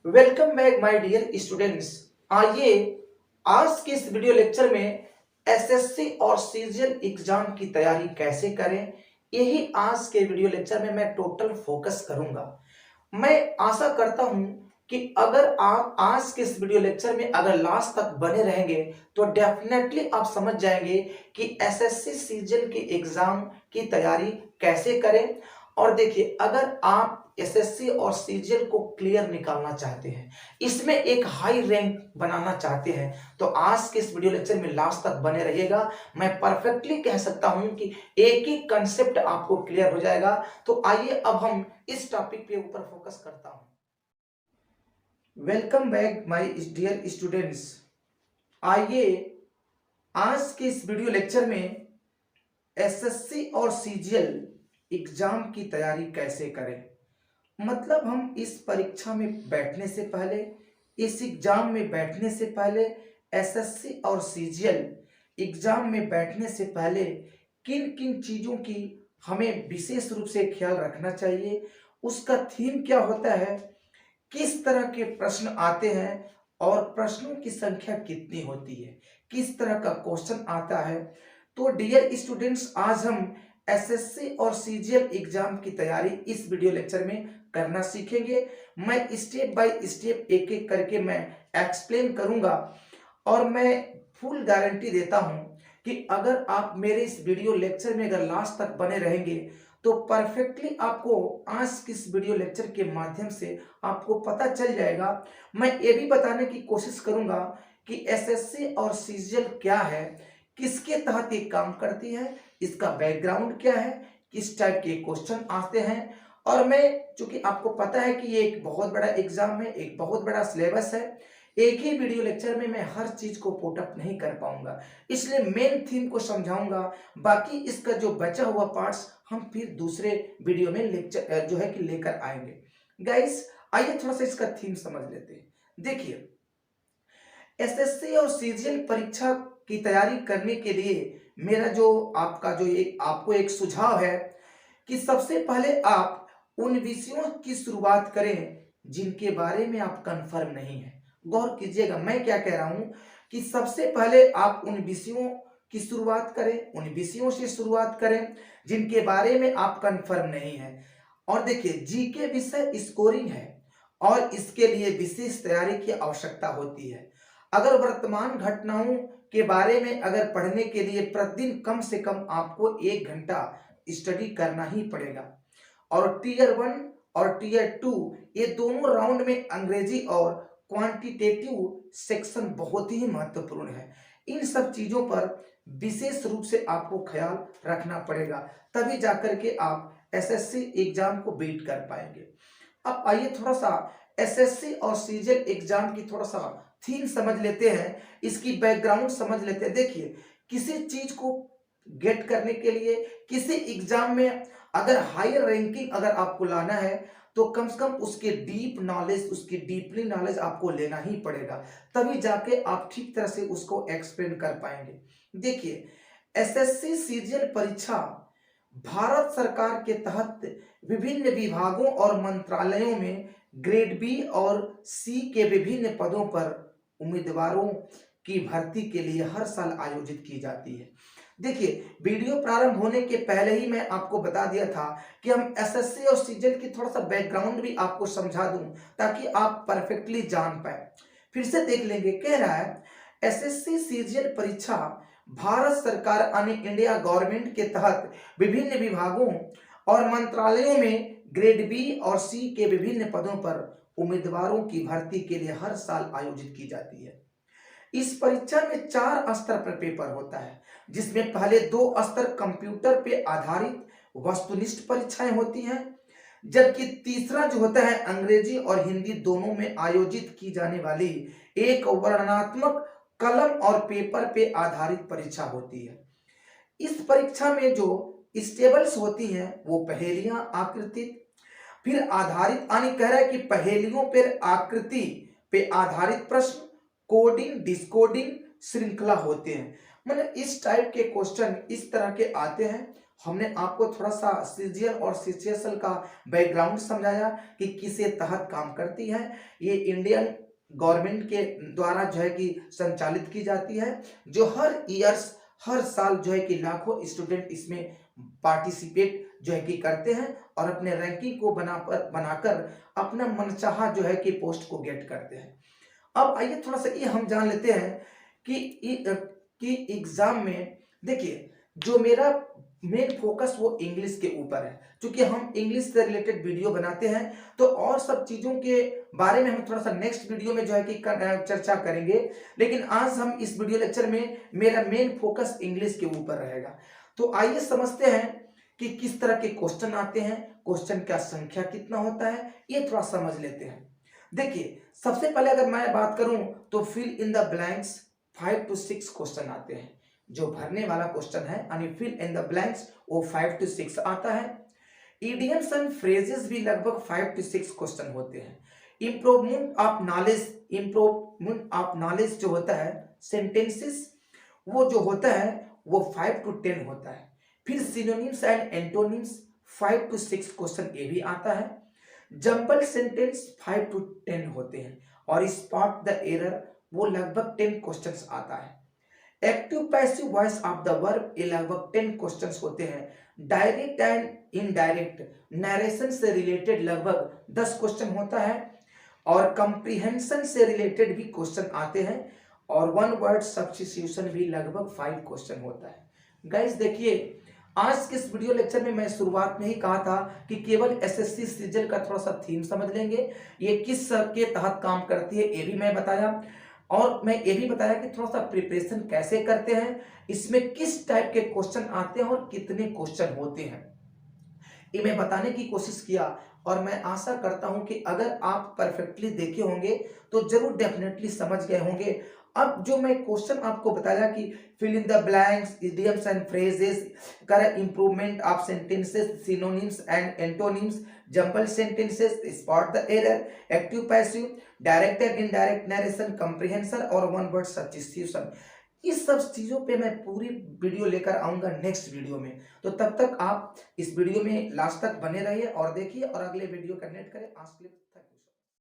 Welcome back my dear students. आइए आज के इस वीडियो लेक्चर में एसएससी और सीजीएल एग्जाम की तैयारी कैसे करें, यही आज के वीडियो लेक्चर में मैं टोटल फोकस करूंगा। मैं आशा करता हूं कि अगर आप आज के इस वीडियो लेक्चर में अगर लास्ट तक बने रहेंगे तो डेफिनेटली आप समझ जाएंगे कि एसएससी सीजीएल के एग्जाम की तैयारी कैसे करें। और देखिए, अगर आप एसएससी और सीजीएल को क्लियर निकालना चाहते हैं, इसमें एक हाई रैंक बनाना चाहते हैं, तो आज के इस वीडियो लेक्चर में लास्ट तक बने रहिएगा। मैं परफेक्टली कह सकता हूं कि एक ही कंसेप्ट आपको क्लियर हो जाएगा। तो आइए अब हम इस टॉपिक पे ऊपर फोकस करता हूं। Welcome back my dear students. आइए आज के इस वीडियो लेक्चर में एसएससी और सीजीएल एग्जाम की तैयारी कैसे करें, मतलब हम इस परीक्षा में बैठने से पहले, इस एग्जाम में बैठने से पहले, एसएससी और सीजीएल एग्जाम में बैठने से पहले किन किन चीजों की हमें विशेष रूप से ख्याल रखना चाहिए, उसका थीम क्या होता है, किस तरह के प्रश्न आते हैं और प्रश्नों की संख्या कितनी होती है, किस तरह का क्वेश्चन आता है। तो डियर स्टूडेंट्स, आज हम एसएससी और सीजीएल एग्जाम की तैयारी इस वीडियो लेक्चर में करना सीखेंगे। मैं स्टेप बाय स्टेप एक एक करके मैं एक्सप्लेन करूंगा और मैं फुल गारंटी देता हूं कि अगर आप मेरे इस वीडियो लेक्चर में अगर लास्ट तक बने रहेंगे तो परफेक्टली आपको आज किस वीडियो लेक्चर के माध्यम से आपको पता चल जाएगा। मैं ये भी बताने की कोशिश करूंगा कि एसएससी और सीजीएल क्या है, किसके तहत ये काम करती है, इसका बैकग्राउंड क्या है, किस टाइप के क्वेश्चन आते हैं। और मैं, चूंकि आपको पता है कि ये एक बहुत बड़ा एग्जाम है, एक बहुत बड़ा सिलेबस है, एक ही वीडियो लेक्चर में मैं हर चीज को पुट अप नहीं कर पाऊंगा, इसलिए मेन थीम को समझाऊंगा। बाकी इसका जो बचा हुआ पार्ट्स हम फिर दूसरे वीडियो में लेक्चर जो है कि लेकर आएंगे। गाइस, आइए थोड़ा सा इसका थीम समझ लेते हैं। देखिए, एसएससी और सीजीएल परीक्षा की तैयारी करने के लिए मेरा जो आपका जो आपको एक सुझाव है कि सबसे पहले आप उन विषयों की शुरुआत करें जिनके बारे में आप कंफर्म नहीं है। गौर कीजिएगा, मैं क्या कह रहा हूं कि सबसे पहले आप उन विषयों की शुरुआत करें, उन विषयों से शुरुआत करें जिनके बारे में आप कंफर्म नहीं है। और देखिए, जीके विषय स्कोरिंग है और इसके लिए विशेष तैयारी की आवश्यकता होती है। अगर वर्तमान घटनाओं के बारे में अगर पढ़ने के लिए प्रतिदिन कम से कम आपको 1 घंटा स्टडी करना ही पड़ेगा। और टीयर 1 और टीयर 2 ये दोनों राउंड में अंग्रेजी और क्वांटिटेटिव सेक्शन बहुत ही महत्वपूर्ण है। इन सब चीजों पर विशेष रूप से आपको ख्याल रखना पड़ेगा, तभी जाकर के आप एसएससी एग्जाम को बीट कर पाएंगे। अब आइए थोड़ा सा एसएससी और सीजीएल एग्जाम की थोड़ा सा थीम समझ लेते हैं, इसकी बैकग्राउंड समझ लेते हैं। देखिए, किसी चीज को गेट करने के लिए, किसी एग्जाम में अगर हायर रैंकिंग अगर आपको लाना है तो कम से कम उसके डीप नॉलेज, उसकी डीपली नॉलेज आपको लेना ही पड़ेगा, तभी जाके आप ठीक तरह से उसको एक्सप्लेन कर पाएंगे। देखिए, एसएससी सीजीएल परीक्षा भारत सरकार के तहत विभिन्न विभागों और मंत्रालयों में ग्रेड बी और सी के विभिन्न पदों पर उम्मीदवारों की भर्ती के लिए हर साल आयोजित की जाती है। देखिए, वीडियो प्रारंभ होने के पहले ही मैं आपको बता दिया था कि हम एसएससी और सीजीएल की थोड़ा सा बैकग्राउंड भी आपको समझा दूं ताकि आप परफेक्टली जान पाए। फिर से देख लेंगे, कह रहा है एसएससी सीजीएल परीक्षा भारत सरकार यानी इंडिया गवर्नमेंट के तहत विभिन्न विभागों और मंत्रालयों में ग्रेड बी और सी के विभिन्न पदों पर उम्मीदवारों की भर्ती के लिए हर साल आयोजित की जाती है। इस परीक्षा में 4 स्तर पर पेपर होता है, जिसमें पहले 2 स्तर कंप्यूटर पे आधारित वस्तुनिष्ठ परीक्षाएं होती हैं, जबकि तीसरा जो होता है अंग्रेजी और हिंदी दोनों में आयोजित की जाने वाली एक वर्णनात्मक कलम और पेपर पे आधारित परीक्षा होती है। इस परीक्षा में जो स्टेबल्स होती हैं वो पहेलियां आकृतित फिर आधारित, यानी कह रहा है कि पहेलियों पर आकृति पे आधारित प्रश्न, कोडिंग डिस्कोडिंग श्रृंखला होते हैं। मतलब इस टाइप के क्वेश्चन इस तरह के आते हैं हमने आपको थोड़ा सा सीजीएल और सीजीएसएल का बैकग्राउंड समझाया कि किसके तहत काम करती है। ये इंडियन गवर्नमेंट के द्वारा जो है कि संचालित की जाती है, जो हर साल जो है कि लाखों स्टूडेंट इसमें पार्टिसिपेट जो है कि करते हैं और अपने रैंकिंग को बनाकर अपना मनचाहा जो है कि पोस्ट को गेट करते हैं। अब आइए थोड़ा सा ये हम जान लेते हैं कि एग्जाम में देखिए जो मेरा मेन फोकस वो इंग्लिश के ऊपर है, क्योंकि हम इंग्लिश से रिलेटेड वीडियो बनाते हैं, तो और सब चीजों के बारे में हम थोड़ा सा नेक्स्ट वीडियो में जो है कि चर्चा करेंगे। लेकिन आज हम इस वीडियो लेक्चर में मेरा मेन फोकस इंग्लिश के ऊपर रहेगा। तो आइए समझते हैं कि किस तरह के क्वेश्चन आते हैं, क्वेश्चन का संख्या कितना होता है, ये थोड़ा समझ लेते हैं। देखिए सबसे पहले अगर मैं बात करूं तो fill in the blanks 5 to 6 question आते हैं। जो भरने वाला क्वेश्चन है यानी फिल इन द ब्लैंक्स वो 5 to 6 आता है। इडियम्स एंड फ्रेजेस भी लगभग 5 to 6 क्वेश्चन होते हैं। इम्प्रूवमेंट ऑफ नॉलेज जो होता है, सेंटेंसेस वो जो होता है वो 5 to 10 होता है। फिर synonyms and antonyms 5 to 6 question ये भी आता है। जंबल सेंटेंस 5 to 10 होते हैं और स्पॉट द एरर वो लगभग 10 क्वेश्चंस आता है। Active passive voice of the verb ये लगभग 10 क्वेश्चंस होते हैं। डायरेक्ट एंड इनडायरेक्ट नरेशन से रिलेटेड लगभग 10 क्वेश्चन होता है और कंप्रीहेंशन से रिलेटेड भी क्वेश्चन आते हैं और वन वर्ड सब्स्टिट्यूशन भी लगभग 5 क्वेश्चन होता है। गाइस देखिए आज के इस वीडियो लेक्चर में मैं शुरुआत में ही कहा था कि केवल एसएससी सीजीएल का थोड़ा सा थीम समझ लेंगे, ये किस सब के तहत काम करती है ये भी मैं बताया और मैं ये भी बताया कि थोड़ा सा प्रिपरेशन कैसे करते हैं, इसमें किस टाइप के क्वेश्चन आते हैं और कितने क्वेश्चन होते हैं, ये मैं बताने की कोशिश किया। और मैं आशा करता हूं कि अगर आप परफेक्टली देखे होंगे तो जरूर डेफिनेटली समझ गए होंगे। अब जो मैं क्वेश्चन आपको बताया कि fill in the blanks, idioms and phrases, कर improvement of sentences, synonyms and antonyms, jumble sentences, spot the error, active passive, direct and indirect narration, comprehension और वन वर्ड सब्स्टिट्यूशन, इस सब चीजों पे मैं पूरी वीडियो लेकर आऊंगा नेक्स्ट वीडियो में। तो तब तक आप इस वीडियो में लास्ट तक बने रहिए और देखिए और अगले वीडियो कनेक्ट करें।